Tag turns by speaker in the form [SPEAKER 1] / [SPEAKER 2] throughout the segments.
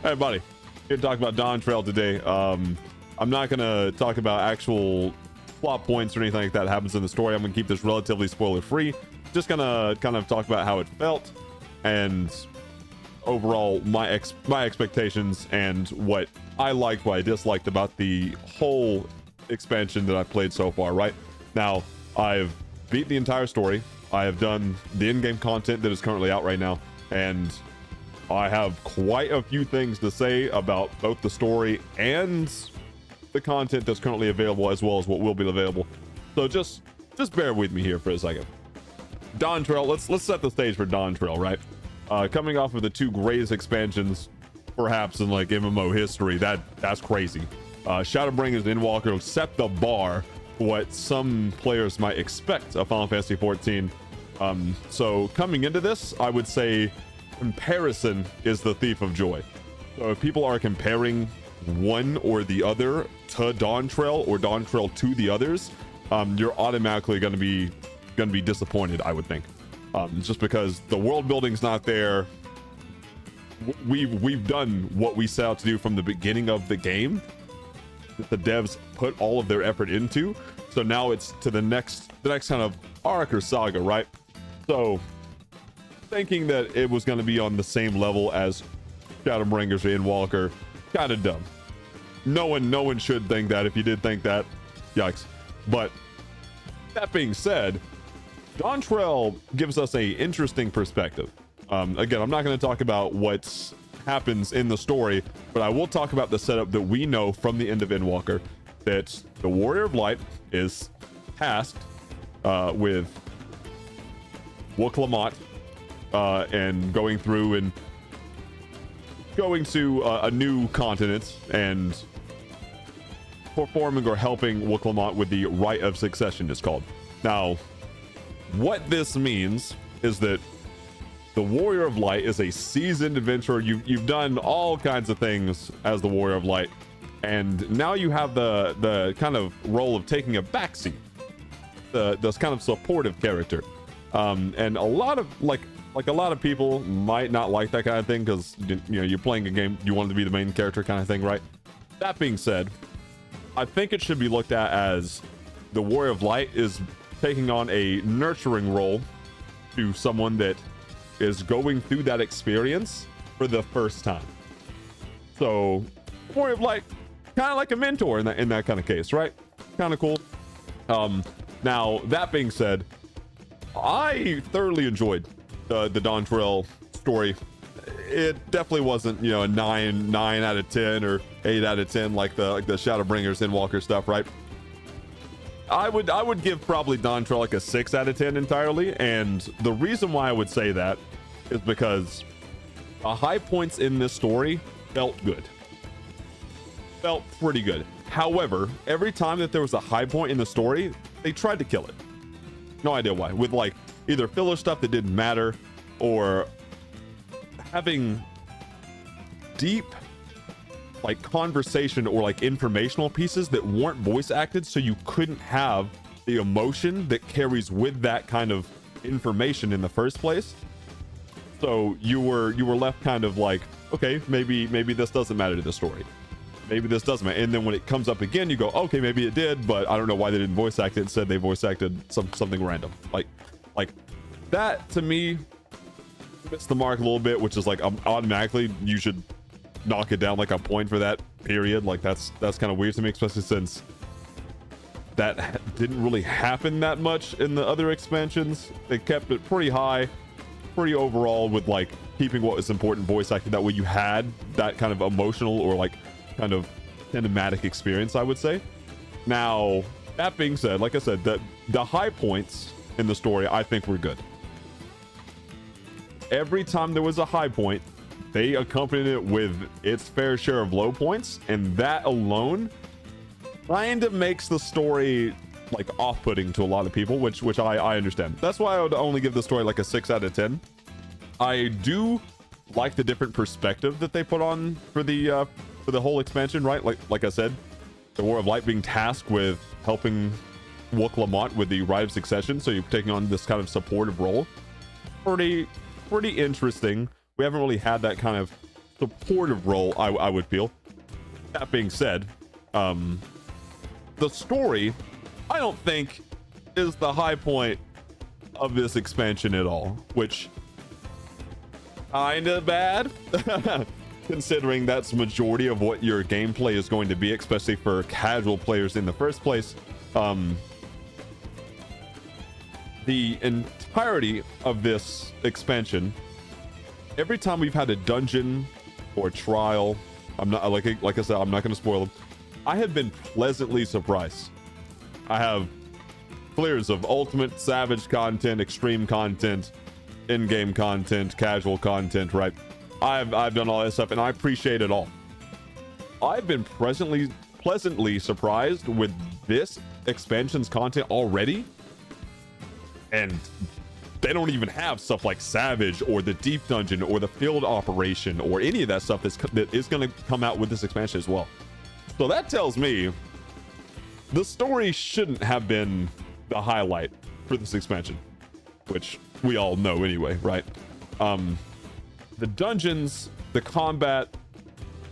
[SPEAKER 1] Hey, buddy. Here to talk about Dawntrail today. I'm not gonna talk about actual plot points or anything like that happens in the story. I'm gonna keep this relatively spoiler free. Just gonna kind of talk about how it felt and overall my expectations and what I liked, what I disliked about the whole expansion that I've played so far. Right now, I've beat the entire story. I have done the in-game content that is currently out right now, and I have quite a few things to say about both the story and the content that's currently available, as well as what will be available. So just bear with me here for a second. Dawntrail, let's set the stage for Dawntrail, right? Coming off of the two greatest expansions perhaps in like MMO history, that's crazy. Shadowbringers and Endwalker set the bar for what some players might expect of Final Fantasy XIV. So coming into this, I would say comparison is the thief of joy. So if people are comparing one or the other to Dawntrail or Dawntrail to the others, you're automatically going to be disappointed, I would think. Just because the world building's not there. We've done what we set out to do from the beginning of the game, that the devs put all of their effort into. So now it's to the next kind of arc or saga, right? So thinking that it was going to be on the same level as Shadowbringers or Endwalker, kind of dumb. No one should think that. If you did think that, yikes. But that being said, Dawntrail gives us a interesting perspective. Again, I'm not going to talk about what happens in the story, but I will talk about the setup that we know from the end of Endwalker, that the Warrior of Light is tasked with Wook and going through and going to a new continent and performing or helping Wook with the Rite of Succession, it's called. Now, what this means is that the Warrior of Light is a seasoned adventurer. You've done all kinds of things as the Warrior of Light, and now you have the kind of role of taking a backseat, this kind of supportive character. And a lot of like a lot of people might not like that kind of thing, because you know, you're playing a game, you want to be the main character kind of thing, right? That being said, I think it should be looked at as the Warrior of Light is taking on a nurturing role to someone that is going through that experience for the first time. So Warrior of Light, kind of like a mentor in that kind of case, right? Kind of cool. Now that being said, I thoroughly enjoyed the Dawntrail story. It definitely wasn't, you know, a 9 out of 10 or 8 out of 10 like the Shadowbringers Endwalker stuff, right? I would give probably Dawntrail like a 6 out of 10 entirely, and the reason why I would say that is because the high points in this story felt good. Felt pretty good. However, every time that there was a high point in the story, they tried to kill it. No idea why. With like either filler stuff that didn't matter, or having deep like conversation or like informational pieces that weren't voice acted, so you couldn't have the emotion that carries with that kind of information in the first place. So you were left kind of like, okay, maybe this doesn't matter to the story. Maybe this doesn't matter. And then when it comes up again, you go, okay, maybe it did, but I don't know why they didn't voice act it. Instead, they voice acted something random. Like that to me missed the mark a little bit, which is like automatically you should knock it down like a point for that period. Like that's kind of weird to me, especially since that didn't really happen that much in the other expansions. They kept it pretty high, pretty overall, with like keeping what was important voice acted. That way you had that kind of emotional or like kind of cinematic experience, I would say. Now that being said, like I said, the high points in the story I think were good. Every time there was a high point, they accompanied it with its fair share of low points, and that alone kind of makes the story like off-putting to a lot of people, which I understand. That's why I would only give the story like a 6 out of 10. I do like the different perspective that they put on for the whole expansion, right? Like I said, the War of Light being tasked with helping Wook with the Rite of Succession, so you're taking on this kind of supportive role. Pretty interesting. We haven't really had that kind of supportive role, I would feel. That being said, the story, I don't think, is the high point of this expansion at all, which kinda bad considering that's the majority of what your gameplay is going to be, especially for casual players in the first place. The entirety of this expansion, every time we've had a dungeon or trial, I'm not like I said, I'm not going to spoil them, I have been pleasantly surprised. I have clears of ultimate, savage content, extreme content, in-game content, casual content, right? I've done all that stuff, and I appreciate it all. I've been pleasantly surprised with this expansion's content already, and they don't even have stuff like Savage or the Deep Dungeon or the Field Operation or any of that stuff that is going to come out with this expansion as well. So that tells me the story shouldn't have been the highlight for this expansion, which we all know anyway, right? The dungeons, the combat,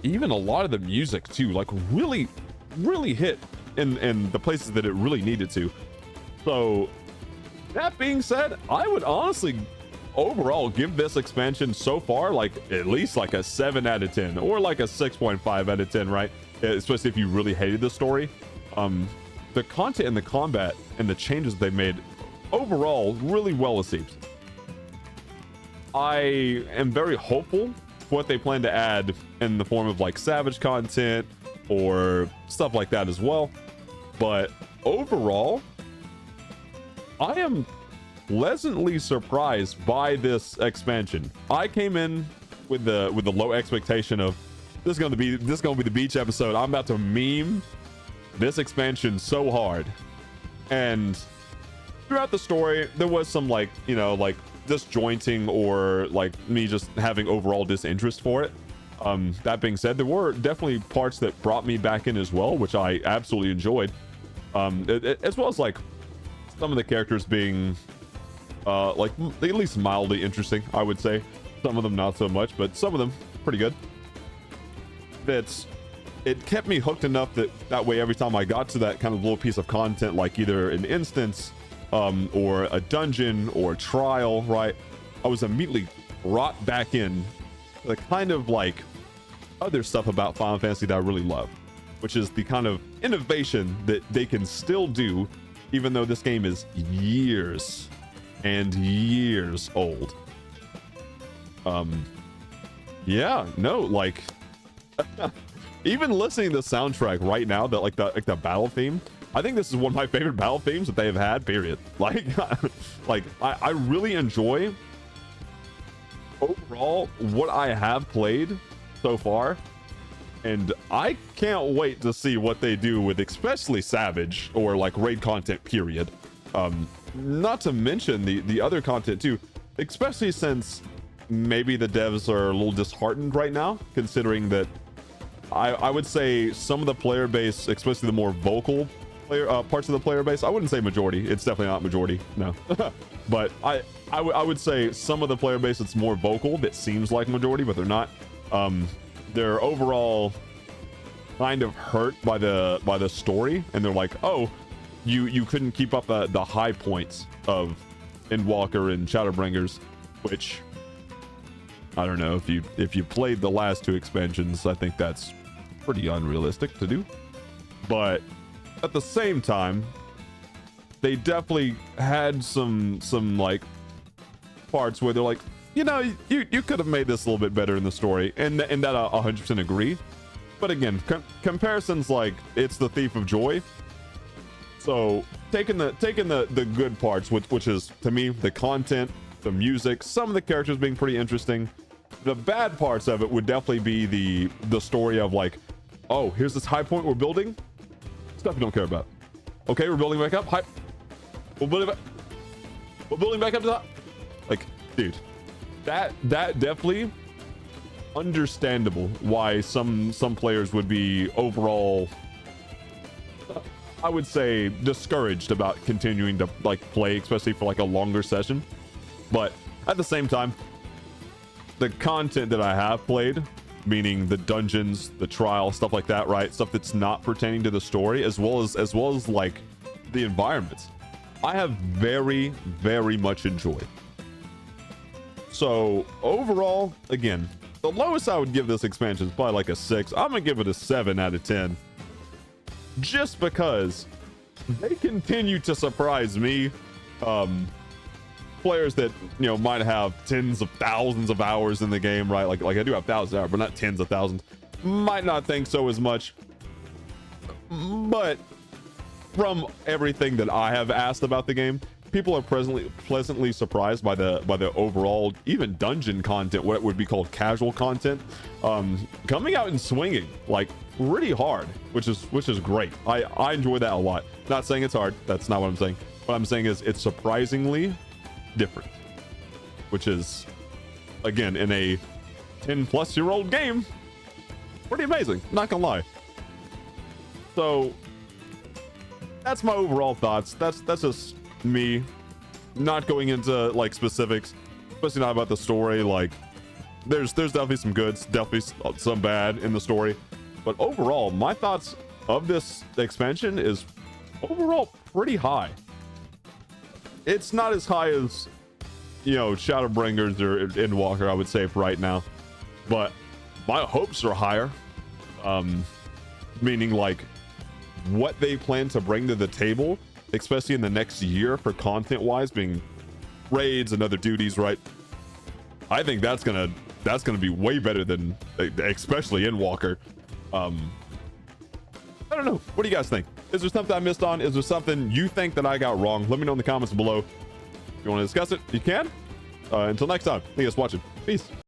[SPEAKER 1] even a lot of the music too, like really hit in the places that it really needed to. So that being said, I would honestly overall give this expansion so far like at least like a 7 out of 10 or like a 6.5 out of 10, right? Especially if you really hated the story. The content and the combat and the changes they made overall really well received. I am very hopeful for what they plan to add in the form of like Savage content or stuff like that as well. But overall, I am pleasantly surprised by this expansion. I came in with the low expectation of this is gonna be the beach episode. I'm about to meme this expansion so hard. And throughout the story, there was some like, you know, like disjointing or like me just having overall disinterest for it. That being said, there were definitely parts that brought me back in as well, which I absolutely enjoyed. As well as like some of the characters being like at least mildly interesting, I would say. Some of them not so much, but some of them pretty good. It kept me hooked enough that way every time I got to that kind of little piece of content, like either an instance or a dungeon or a trial, right? I was immediately brought back in the kind of like other stuff about Final Fantasy that I really love, which is the kind of innovation that they can still do, even though this game is years and years old. Yeah, no, like even listening to the soundtrack right now, that like the battle theme, I think this is one of my favorite battle themes that they have had, period. Like I really enjoy overall what I have played so far, and I can't wait to see what they do with especially Savage or like raid content, period. Not to mention the other content too, especially since maybe the devs are a little disheartened right now, considering that I would say some of the player base, especially the more vocal player parts of the player base, I wouldn't say majority, it's definitely not majority, no. But I would say some of the player base that's more vocal, that seems like majority, but they're not. They're overall kind of hurt by the story, and they're like, oh, you couldn't keep up the high points of Endwalker and Shadowbringers, which I don't know, if you played the last 2 expansions, I think that's pretty unrealistic to do. But at the same time, they definitely had some like parts where they're like, you know, you could have made this a little bit better in the story, and that I 100% agree. But again, comparisons like it's the Thief of Joy. So taking the good parts, which is to me the content, the music, some of the characters being pretty interesting. The bad parts of it would definitely be the story of like, oh, here's this high point we're building, stuff you don't care about. Okay, we're building back up. Hype. We're building back up to that. Like, dude, that definitely understandable why some players would be overall, I would say, discouraged about continuing to like play, especially for like a longer session. But at the same time, the content that I have played meaning the dungeons, the trial, stuff like that, right? Stuff that's not pertaining to the story, as well as like the environments, I have very, very much enjoyed. So overall, again, the lowest I would give this expansion is probably like a 6. I'm gonna give it a 7 out of 10, just because they continue to surprise me. Players that, you know, might have tens of thousands of hours in the game, right? Like I do have thousands of hours, but not tens of thousands, might not think so as much. But from everything that I have asked about the game, people are pleasantly surprised by the overall, even dungeon content, what would be called casual content, coming out and swinging like pretty hard, which is great. I enjoy that a lot. Not saying it's hard, that's not what I'm saying. What I'm saying is it's surprisingly different, which is, again, in a 10-plus-year-old game, pretty amazing, not gonna lie. So that's my overall thoughts. That's just me, not going into like specifics, especially not about the story. Like there's definitely some goods, definitely some bad in the story, but overall my thoughts of this expansion is overall pretty high. It's not as high as, you know, Shadowbringers or Endwalker, I would say, for right now, but my hopes are higher, meaning like what they plan to bring to the table, especially in the next year for content wise, being raids and other duties, right? I think that's gonna be way better than, especially Endwalker. I don't know, what do you guys think? Is there something I missed on? Is there something you think that I got wrong? Let me know in the comments below. If you want to discuss it, you can. Until next time, thank you guys for watching. Peace.